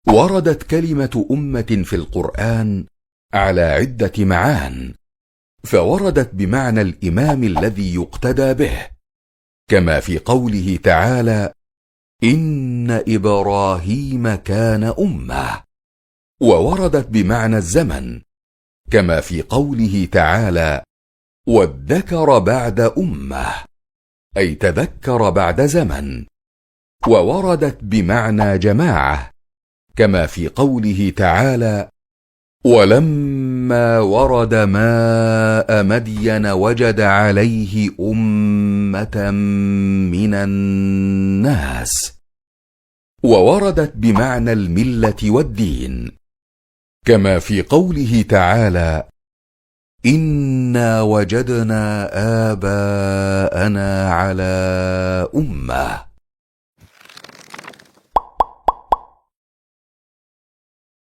وردت كلمة أمة في القرآن على عدة معان، فوردت بمعنى الإمام الذي يقتدى به، كما في قوله تعالى: إن إبراهيم كان أمة. ووردت بمعنى الزمن، كما في قوله تعالى: وادكر بعد أمة، أي تذكر بعد زمن. ووردت بمعنى جماعة، كما في قوله تعالى: ولما ورد ماء مدين وجد عليه أمة من الناس. ووردت بمعنى الملة والدين، كما في قوله تعالى: إنا وجدنا آباءنا على أمة.